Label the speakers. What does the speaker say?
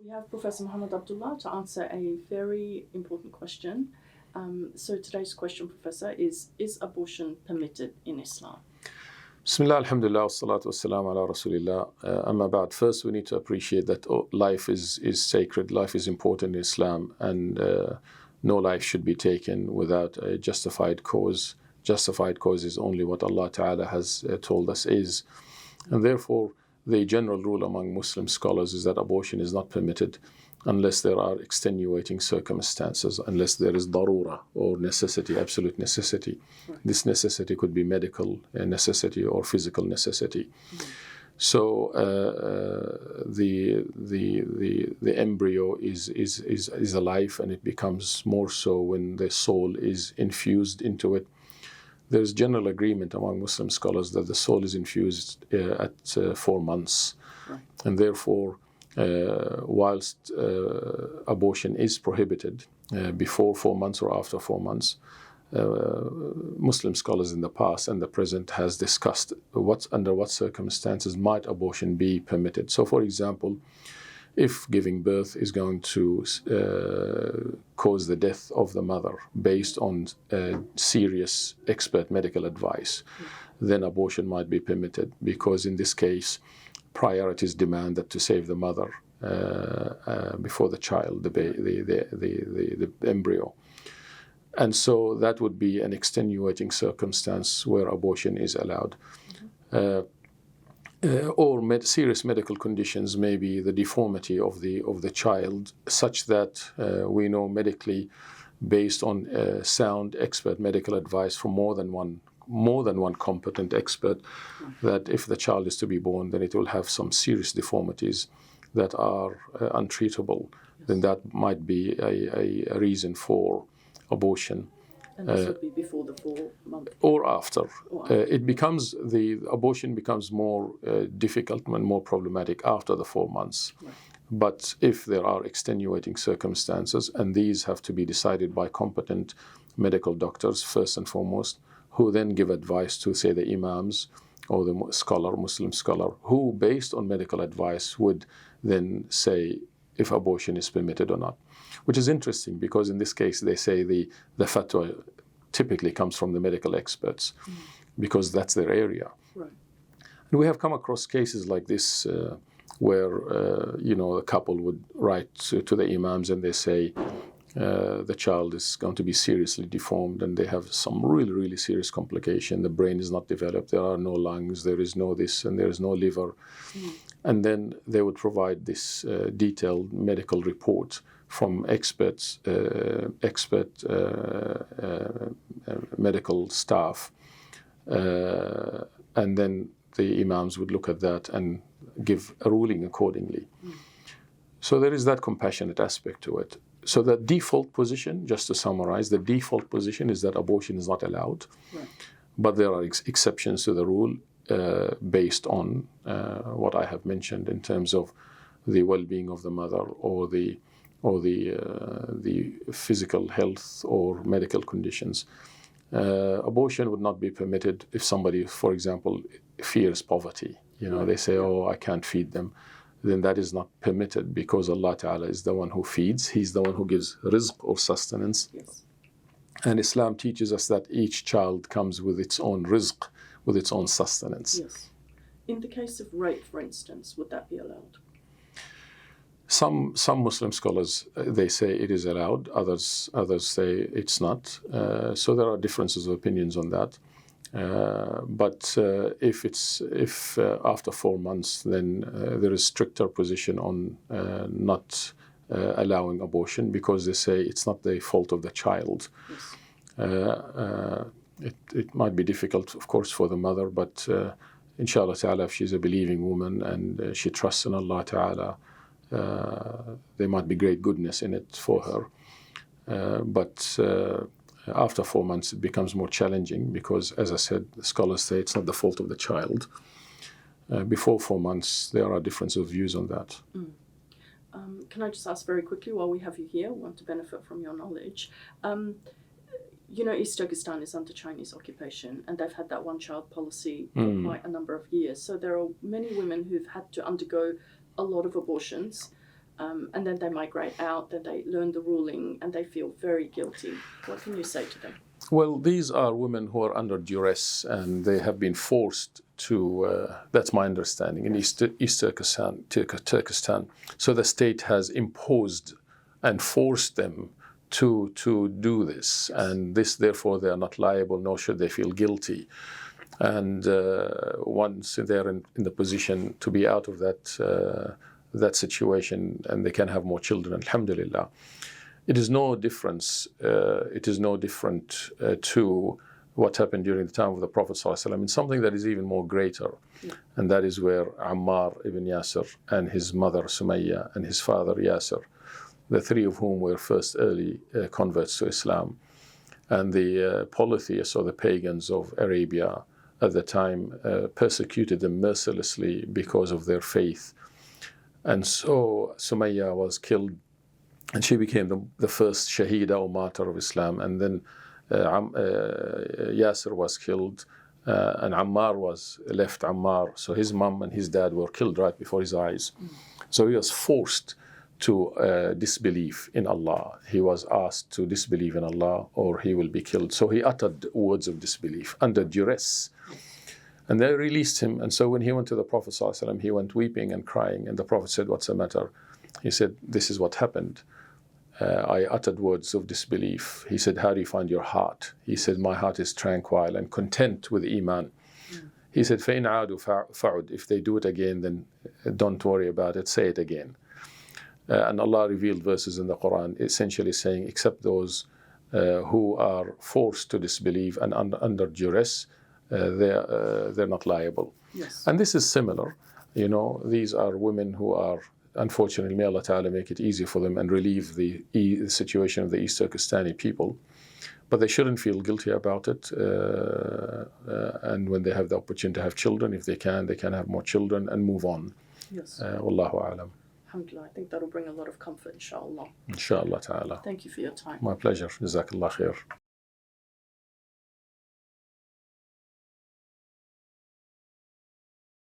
Speaker 1: We have Professor Mohamad Abdalla to answer a very important question. So today's question, Professor, is abortion permitted in Islam?
Speaker 2: Bismillah, alhamdulillah, wassalatu wassalamu ala rasulillah. Amma ba'd. First, we need to appreciate that life is sacred, life is important in Islam, and no life should be taken without a justified cause. Justified cause is only what Allah Ta'ala has told us is. And therefore, the general rule among Muslim scholars is that abortion is not permitted unless there are extenuating circumstances, unless there is darura or necessity, absolute necessity. This necessity could be medical necessity or physical necessity. So the embryo is alive, and it becomes more so when the soul is infused into it. There is general agreement among Muslim scholars that the soul is infused at 4 months.
Speaker 1: Right.
Speaker 2: And therefore, whilst abortion is prohibited before 4 months or after 4 months, Muslim scholars in the past and the present has discussed under what circumstances might abortion be permitted. So, for example, if giving birth is going to cause the death of the mother based on serious expert medical advice, then abortion might be permitted, because in this case, priorities demand that to save the mother before the child, the embryo. And so that would be an extenuating circumstance where abortion is allowed. Or serious medical conditions, maybe the deformity of the child, such that we know medically, based on sound expert medical advice from more than one competent expert, that if the child is to be born, then it will have some serious deformities that are untreatable. Then that might be a reason for abortion.
Speaker 1: And this would be before the 4 months?
Speaker 2: Or after. The abortion becomes more difficult and more problematic after the 4 months.
Speaker 1: Right.
Speaker 2: But if there are extenuating circumstances, and these have to be decided by competent medical doctors first and foremost, who then give advice to, say, the imams or the Muslim scholar, who, based on medical advice, would then say if abortion is permitted or not. Which is interesting, because in this case they say the fatwa typically comes from the medical experts, because that's their area.
Speaker 1: Right.
Speaker 2: And we have come across cases like this where a couple would write to the imams and they say the child is going to be seriously deformed, and they have some really, really serious complication. The brain is not developed, there are no lungs, there is no this, and there is no liver. And then they would provide this detailed medical report from expert medical staff, and then the imams would look at that and give a ruling accordingly. So there is that compassionate aspect to it. So the default position, just to summarize, the default position is that abortion is not allowed.
Speaker 1: Right.
Speaker 2: But there are exceptions to the rule based on what I have mentioned in terms of the well-being of the mother, or the physical health or medical conditions. Abortion would not be permitted if somebody, for example, fears poverty. They say, "Oh, I can't feed them." Then that is not permitted, because Allah Ta'ala is the one who feeds. He's the one who gives rizq or sustenance.
Speaker 1: Yes.
Speaker 2: And Islam teaches us that each child comes with its own rizq, with its own sustenance.
Speaker 1: Yes. In the case of rape, for instance, would that be allowed?
Speaker 2: Some Muslim scholars, they say it is allowed. Others say it's not. So there are differences of opinions on that. But if after 4 months, then there is stricter position on not allowing abortion, because they say it's not the fault of the child.
Speaker 1: Yes.
Speaker 2: It might be difficult, of course, for the mother, but inshallah ta'ala, if she's a believing woman and she trusts in Allah ta'ala, there might be great goodness in it for her. But after 4 months, it becomes more challenging, because, as I said, the scholars say it's not the fault of the child. Before 4 months, there are differences of views on that.
Speaker 1: Can I just ask very quickly, while we have you here, want to benefit from your knowledge. East Turkestan is under Chinese occupation, and they've had that one-child policy for quite a number of years. So there are many women who've had to undergo a lot of abortions. and then they migrate out, then they learn the ruling, and they feel very guilty. What can you say to them?
Speaker 2: Well, these are women who are under duress, and they have been forced to, that's my understanding, in East Turkestan. So the state has imposed and forced them to do this, and this, therefore, they are not liable, nor should they feel guilty. And once they're in the position to be out of that situation, and they can have more children, alhamdulillah. It is no difference. It is no different to what happened during the time of the Prophet ﷺ. It's something that is even more greater, and that is where Ammar ibn Yasir and his mother Sumayya and his father Yasir, the three of whom were first early converts to Islam, and the polytheists or the pagans of Arabia at the time persecuted them mercilessly because of their faith. And so Sumayya was killed, and she became the first Shahida or martyr of Islam. And then Yasir was killed, and Ammar was left Ammar. So his mom and his dad were killed right before his eyes. So he was forced to disbelieve in Allah. He was asked to disbelieve in Allah or he will be killed. So he uttered words of disbelief under duress. And they released him. And so when he went to the Prophet ﷺ, he went weeping and crying. And the Prophet said, "What's the matter?" He said, "This is what happened. I uttered words of disbelief." He said, "How do you find your heart?" He said, "My heart is tranquil and content with Iman." He said, فَإِنْ عَادُوا فَعُدْ. If they do it again, then don't worry about it, say it again. And Allah revealed verses in the Quran essentially saying, except those who are forced to disbelieve and under duress, they're not liable.
Speaker 1: Yes.
Speaker 2: And this is similar. You know, these are women who are, unfortunately, may Allah Ta'ala make it easy for them and relieve the situation of the East Turkestani people. But they shouldn't feel guilty about it. And when they have the opportunity to have children, if they can have more children and move on.
Speaker 1: Yes.
Speaker 2: Wallahu a'lam.
Speaker 1: Alhamdulillah. I think that'll bring a lot of comfort, inshallah.
Speaker 2: Inshallah Ta'ala.
Speaker 1: Thank you for your time.
Speaker 2: My pleasure. Jazakallah khair.